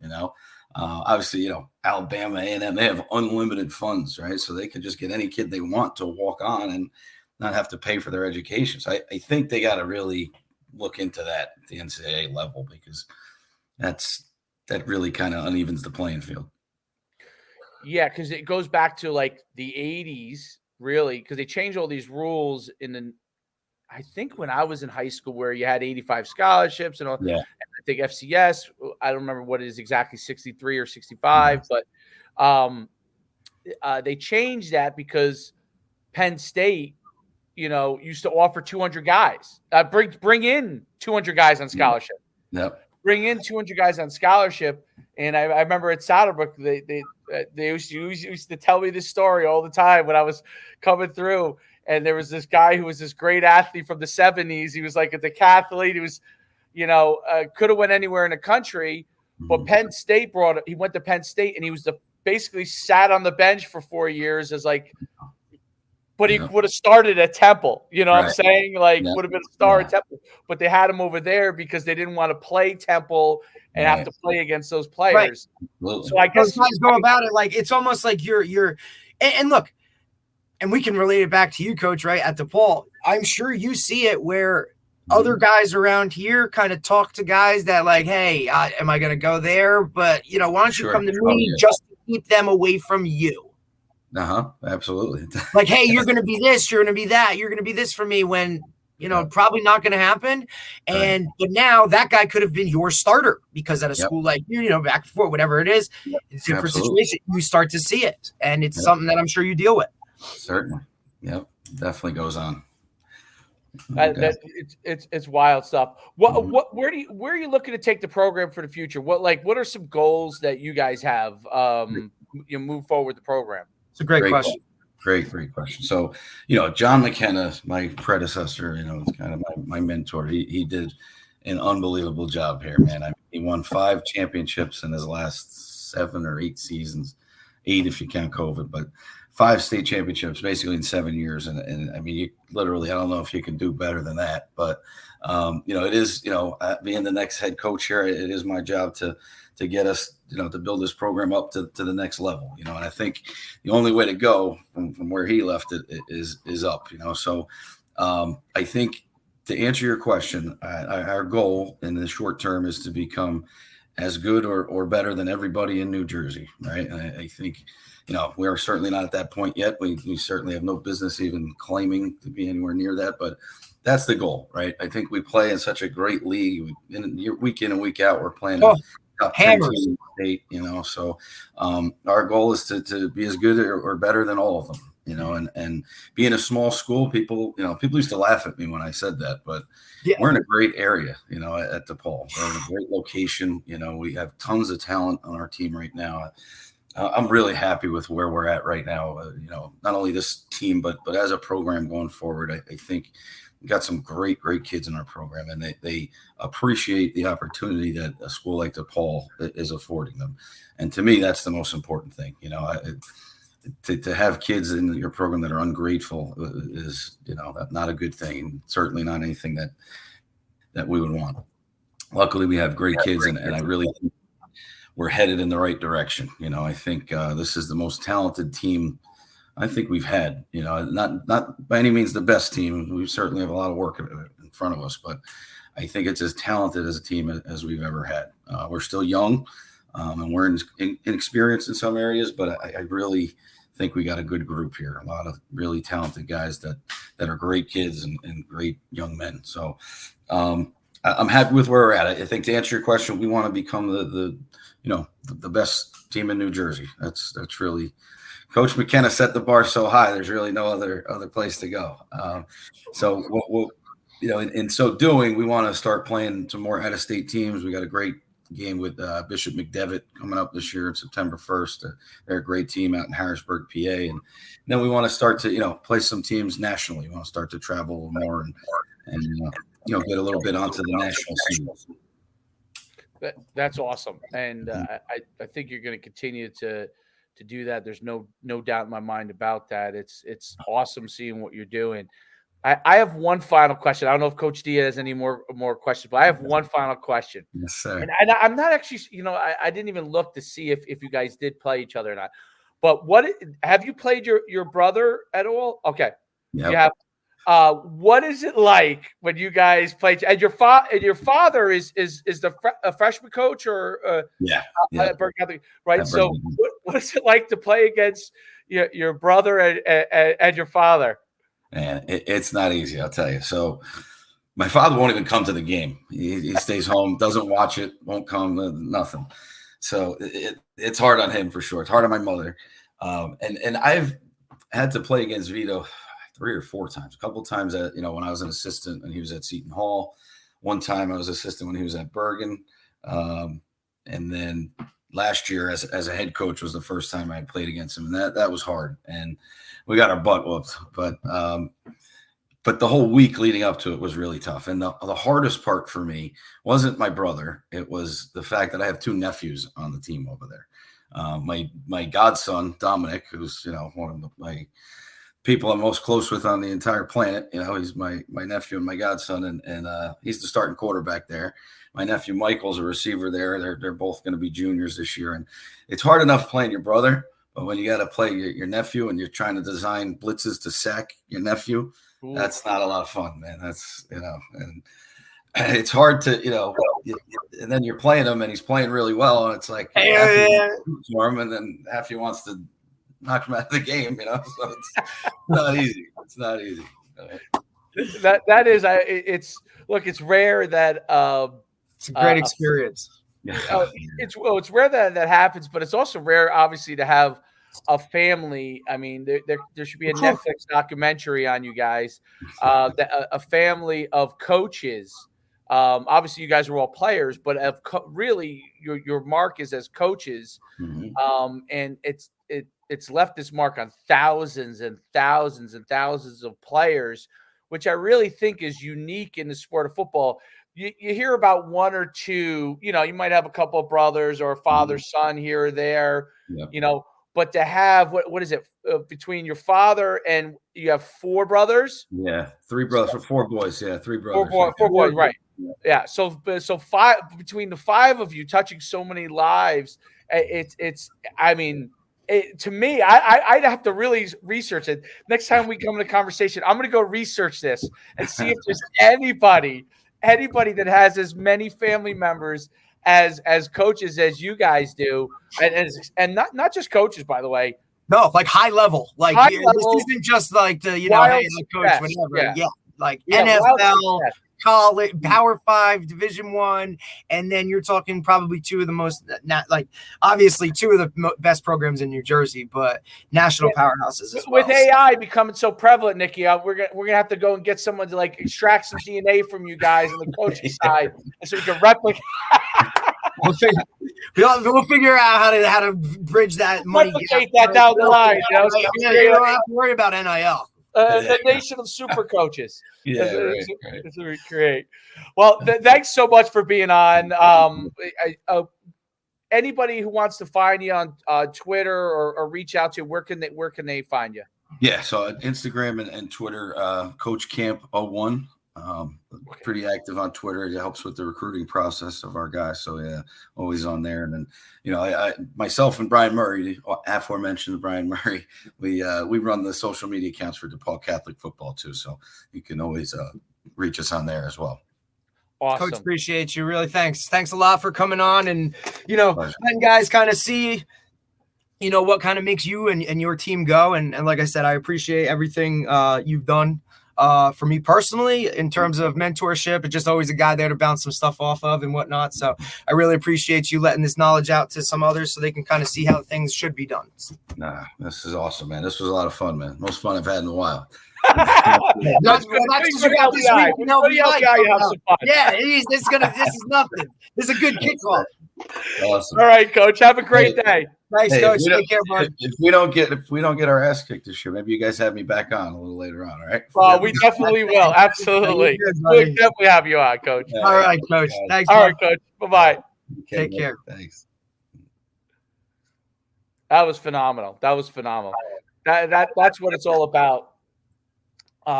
obviously, Alabama, A&M, they have unlimited funds, right? So they can just get any kid they want to walk on and not have to pay for their education. So I think they got to really look into that at the NCAA level because that really kind of unevens the playing field. Yeah, because it goes back to like the 80s, really, because they changed all these rules in the I think when I was in high school, where you had 85 scholarships and all. Yeah. And I think FCS, I don't remember what it is exactly, 63 or 65, but they changed that because Penn State, used to offer 200 guys, bring in 200 guys on scholarship. Yep. Bring in 200 guys on scholarship. And I remember at Saddlebrook, they used to tell me this story all the time when I was coming through. And there was this guy who was this great athlete from the 70s. He was like at the Cath Elite. He was, could have went anywhere in the country, but Penn State he went to Penn State, and he was basically sat on the bench for 4 years as like, but he would have started at Temple. You know what I'm saying? Like, would have been a star at Temple. But they had him over there because they didn't want to play Temple and have to play against those players. Right. So I guess those guys go about it like it's almost like you're and look, and we can relate it back to you, Coach, right? At DePaul, I'm sure you see it where other guys around here kind of talk to guys that like, hey, am I going to go there? But, why don't you come to me just to keep them away from you? Absolutely. Like, hey, you're going to be this, you're going to be that, you're going to be this for me when, probably not going to happen. And but now that guy could have been your starter because at a school like back and forth, whatever it is, it's a different situation. You start to see it. And it's something that I'm sure you deal with. Certainly. Yep. Definitely goes on. It's wild stuff. Where are you looking to take the program for the future? What are some goals that you guys have? You move forward the program. It's a great question. Great question. So, John McKenna, my predecessor, is kind of my mentor. He did an unbelievable job here, man. He won 5 championships in his last 7 or 8 seasons, 8 if you count COVID, but 5 state championships basically in 7 years. And I mean, you literally, I don't know if you can do better than that, but it is, being the next head coach here, it is my job to get us, to build this program up to the next level, and I think the only way to go from where he left it is up, So I think to answer your question, our goal in the short term is to become as good or better than everybody in New Jersey, right? And I think, we are certainly not at that point yet. We certainly have no business even claiming to be anywhere near that, but that's the goal, right? I think we play in such a great league. Week in and week out, we're playing top 10 teams in the state, So our goal is to be as good or better than all of them, and being a small school, people used to laugh at me when I said that, but we're in a great area, at DePaul. We're in a great location. We have tons of talent on our team right now. I'm really happy with where we're at right now. Not only this team, but as a program going forward, I think we got some great kids in our program, and they appreciate the opportunity that a school like DePaul is affording them. And to me, that's the most important thing. To have kids in your program that are ungrateful is, not a good thing. Certainly not anything that we would want. Luckily, we have great kids, and I really think we're headed in the right direction. I think this is the most talented team I think we've had. Not by any means the best team. We certainly have a lot of work in front of us, but I think it's as talented as a team as we've ever had. We're still young, and we're inexperienced in some areas, but I really think we got a good group here. A lot of really talented guys that are great kids and great young men. So I'm happy with where we're at. I think to answer your question, we want to become the best team in New Jersey. That's really Coach McKenna set the bar so high. There's really no other place to go. So we'll in so doing, we want to start playing some more out-of-state teams. We got a great game with Bishop McDevitt coming up this year on September 1st. They're a great team out in Harrisburg, PA, and then we want to start to play some teams nationally. We want to start to travel more and get a little bit onto the national scene. That's awesome, and I think you're going to continue to do that. There's no doubt in my mind about that. It's awesome seeing what you're doing. I have one final question. I don't know if Coach D has any more questions, but I have one final question. Yes, sir. And I'm not actually, I didn't even look to see if you guys did play each other or not. But have you played your brother at all? Okay, yep. You have. What is it like when you guys play? And your father is a freshman coach or at Berkeley Catholic, right? So what is it like to play against your brother and your father? and it's not easy, I'll tell you. So my father won't even come to the game. He stays home, doesn't watch it, won't come, nothing. So it's hard on him for sure. It's hard on my mother. And I've had to play against Vito 3 or 4 times. A couple of times when I was an assistant and he was at Seton Hall. One time I was assistant when he was at Bergen. And then last year as a head coach was the first time I had played against him. And that was hard. And we got our butt whooped. But the whole week leading up to it was really tough. And the hardest part for me wasn't my brother. It was the fact that I have 2 nephews on the team over there. My godson, Dominic, who's, one of my people I'm most close with on the entire planet. He's my nephew and my godson, and he's the starting quarterback there. My nephew Michael's a receiver there. They're both going to be juniors this year. And it's hard enough playing your brother, but when you got to play your nephew and you're trying to design blitzes to sack your nephew, that's not a lot of fun, man. That's, and it's hard to, and then you're playing him and he's playing really well. And it's like, for him, and then half he wants to knock him out of the game, So it's not easy. It's not easy. It's rare that, it's a great experience. It's rare that happens, but it's also rare, obviously, to have a family. I mean, there should be a Netflix documentary on you guys. A family of coaches. Obviously, you guys are all players, but really, your mark is as coaches, and it's left this mark on thousands and thousands and thousands of players, which I really think is unique in the sport of football. You hear about 1 or 2. You might have a couple of brothers or a father son here or there. But to have what is it between your father and you have 4 brothers? Yeah, 3 brothers or 4 boys. Yeah, 3 brothers. 4 boys, right? Yeah. So 5 between the 5 of you touching so many lives. It's. I mean, to me, I'd have to really research it. Next time we come in a conversation, I'm going to go research this and see if there's anybody that has as many family members as coaches as you guys do, and not just coaches, by the no, like high level, this isn't just like the hey, the coach, whatever, like NFL, college, Power 5, Division 1, and then you're talking probably 2 of the most, not like obviously 2 of the best programs in New Jersey, but national powerhouses as well. With AI becoming so prevalent, Nicky, we're gonna have to go and get someone to extract some DNA from you guys on the coaching side, so we can replicate. We'll figure out how to bridge that money. Replicate that down the line. You don't have to worry about NIL. The nation of super coaches. It's great. Well, thanks so much for being on. Anybody who wants to find you on Twitter or reach out to you, where can they find you? Yeah, so Instagram and Twitter, Coach Camp 01. Pretty active on Twitter. It helps with the recruiting process of our guys. So yeah, always on there. And then, I myself and Brian Murray, aforementioned Brian Murray, we run the social media accounts for DePaul Catholic football too. So you can always reach us on there as well. Awesome. Coach, appreciate you. Really. Thanks a lot for coming on and, letting guys kind of see, what kind of makes you and your team go. And like I said, I appreciate everything you've done. For me personally, in terms of mentorship, it's just always a guy there to bounce some stuff off of and whatnot. So I really appreciate you letting this knowledge out to some others so they can kind of see how things should be done. Nah, this is awesome, man. This was a lot of fun, man. Most fun I've had in a while. That's you got this week. Yeah, this is nothing. This is a good kickoff. Awesome. All right, Coach. Have a great day. Thanks, Coach. Take care, bud. If we don't get our ass kicked this year, maybe you guys have me back on a little later on. All right. Well, we definitely will. Absolutely. We'll definitely have you on, Coach. All right, Coach. Thanks. All right, Coach. Bye-bye. Take care. Thanks. That was phenomenal. That's what it's all about.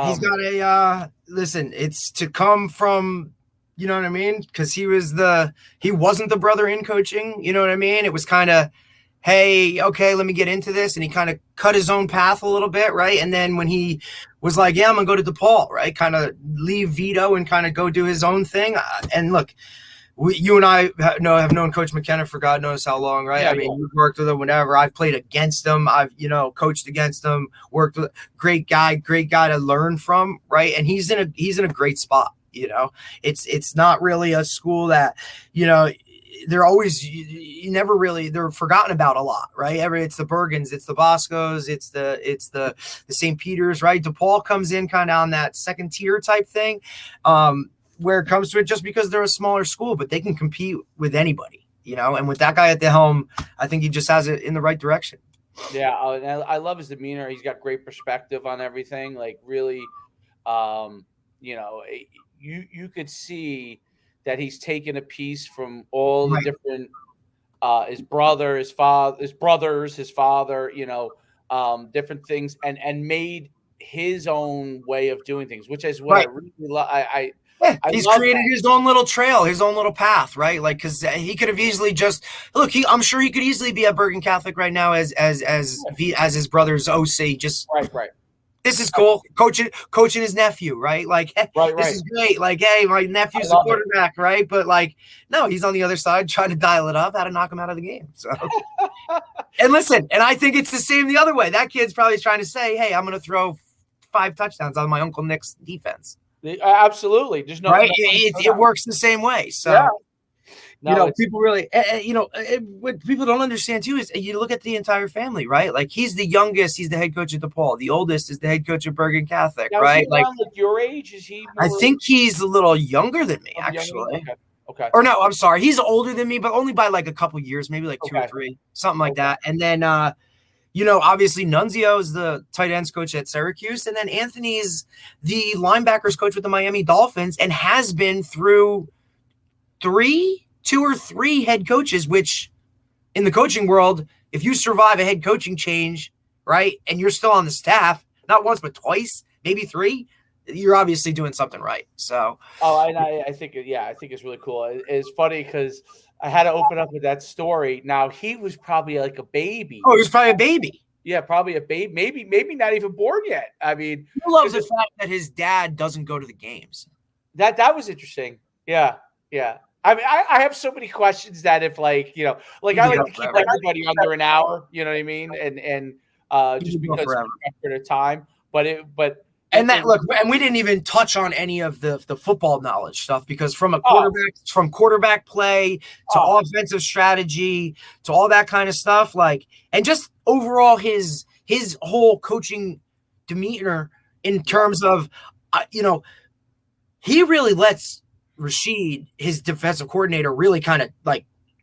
He's got listen, it's to come from, you know what I mean? Because he wasn't the brother in coaching, you know what I mean? It was kind of, hey, okay, let me get into this. And he kind of cut his own path a little bit, right? And then when he was like, yeah, I'm going to go to DePaul, right? Kind of leave Vito and kind of go do his own thing. And look, you and I have known Coach McKenna for God knows how long, right? Yeah, I mean, we've worked with him whenever. I've played against him. I've, coached against him, worked with great guy to learn from, right? And he's in a great spot, It's not really a school that, they're always they're forgotten about a lot, right? It's the Bergens, it's the Boscos, it's the St. Peters, right? DePaul comes in kind of on that second tier type thing, where it comes to it, just because they're a smaller school, but they can compete with anybody, and with that guy at the helm, I think he just has it in the right direction. Yeah. I love his demeanor. He's got great perspective on everything. Like really, you could see that he's taken a piece from all the different, his brother, his brothers, his father, different things, and made his own way of doing things, which is what I really love. He's created his own little trail, his own little path, right? Like, because he could have easily just I'm sure he could easily be at Bergen Catholic right now as his brother's OC. Just right. This is cool. Coaching his nephew, right? Like, this is great. Like, hey, my nephew's the quarterback, right? But no, he's on the other side trying to dial it up, how to knock him out of the game. So, and listen, and I think it's the same the other way. That kid's probably trying to say, hey, I'm going to throw 5 touchdowns on my Uncle Nick's defense. Absolutely. There's no right. It works the same way. So. Yeah. People really, what people don't understand too is you look at the entire family, right? Like he's the youngest, he's the head coach at DePaul. The oldest is the head coach at Bergen Catholic, now, right? Is he around, like your age? Is he? I think he's a little younger than me, actually. Okay. Or no, I'm sorry, he's older than me, but only by like a couple years, maybe like 2 or 3, something like that. And then, obviously Nunzio is the tight ends coach at Syracuse, and then Anthony's the linebackers coach with the Miami Dolphins, and has been through 2 or 3 head coaches, which in the coaching world, if you survive a head coaching change, right, and you're still on the staff, not once, but twice, maybe 3, you're obviously doing something right. So, I think it's really cool. It's funny because I had to open up with that story. Now he was probably like a baby. Oh, he was probably a baby. Yeah, probably a baby. Maybe not even born yet. I mean, he loves the fact that his dad doesn't go to the games. That was interesting. Yeah. I mean, I have so many questions that if I like to keep everybody under an hour, you know what I mean? And just because of the time, and we didn't even touch on any of the football knowledge stuff, because from quarterback play to offensive strategy to all that kind of stuff, and just overall his whole coaching demeanor in terms of, he really lets Rashid, his defensive coordinator, really kind of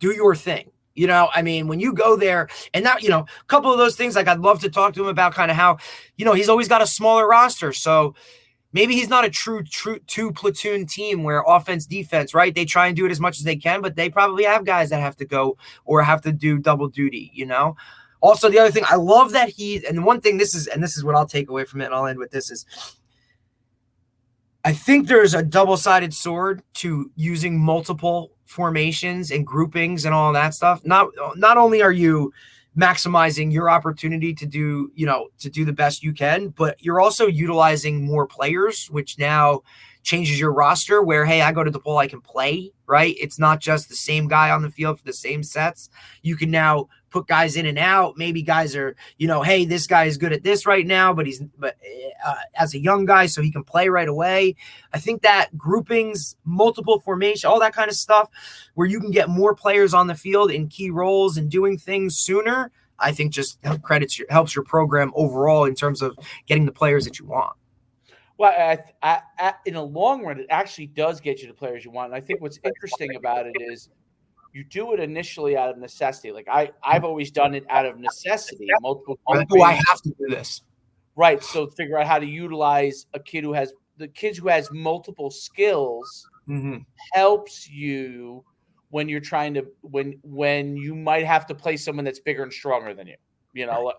do your thing. I mean, when you go there and that, a couple of those things, I'd love to talk to him about kind of how, he's always got a smaller roster. So maybe he's not a true 2 platoon team where offense, defense, right? They try and do it as much as they can, but they probably have guys that have to go or have to do double duty, Also, the other thing I love that and one thing, this is what I'll take away from it, and I'll end with this, is I think there's a double-sided sword to using multiple formations and groupings and all that stuff. Not only are you maximizing your opportunity to do the best you can, but you're also utilizing more players, which now changes your roster where, hey, I go to DePaul, I can play, right? It's not just the same guy on the field for the same sets. You can now put guys in and out. Maybe guys are, hey, this guy is good at this right now, but as a young guy, so he can play right away. I think that groupings, multiple formation, all that kind of stuff, where you can get more players on the field in key roles and doing things sooner, I think just helps your program overall in terms of getting the players that you want. Well, in the long run, it actually does get you the players you want. And I think what's interesting about it is you do it initially out of necessity. Like I've always done it out of necessity. Multiple. I have to do this. Right. So figure out how to utilize a kid who has multiple skills helps you when you're trying to when you might have to play someone that's bigger and stronger than you.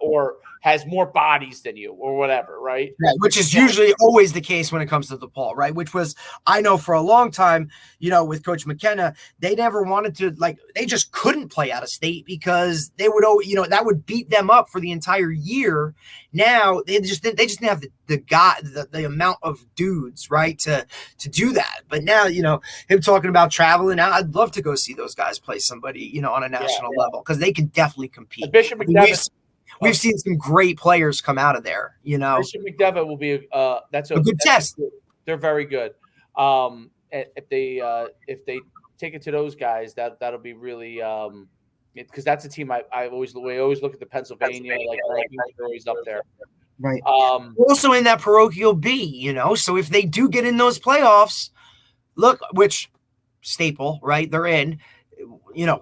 or has more bodies than you or whatever, right? Right, which is usually always the case when it comes to DePaul, right? Which was, I know for a long time, with Coach McKenna, they never wanted to, they just couldn't play out of state because they would, that would beat them up for the entire year. Now they just didn't have the amount of dudes, right, to do that. But now, him talking about traveling, I'd love to go see those guys play somebody, on a national level because they can definitely compete. Bishop McDevitt. We've seen some great players come out of there, Bishop McDevitt will be that's a good test. They're very good. If they take it to those guys, that'll be really because that's a team I always look at the Pennsylvania like they're always up there. Right. Also in that parochial B, so if they do get in those playoffs, look, which staple, right? They're in.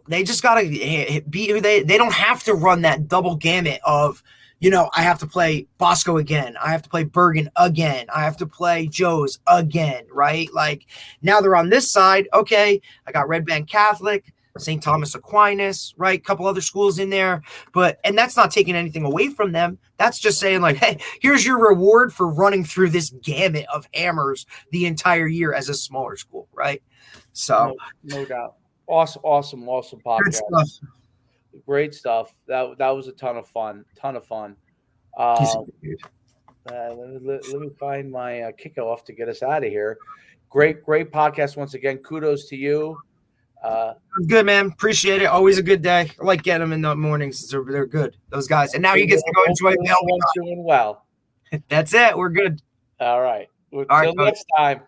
They just got to be who they don't have to run that double gamut of, I have to play Bosco again. I have to play Bergen again. I have to play Joe's again, right? Like now they're on this side. Okay, I got Red Bank Catholic, St. Thomas Aquinas, right? A couple other schools in there. And that's not taking anything away from them. That's just saying like, hey, here's your reward for running through this gamut of hammers the entire year as a smaller school, right? So no doubt. Awesome podcast. Great stuff. That was a ton of fun. Let me find my kickoff to get us out of here. Great podcast once again. Kudos to you. Good, man. Appreciate it. Always a good day. I like getting them in the mornings. They're good, those guys. And now you get to go enjoy Bell. Doing well. That's it. We're good. All right. Until next time.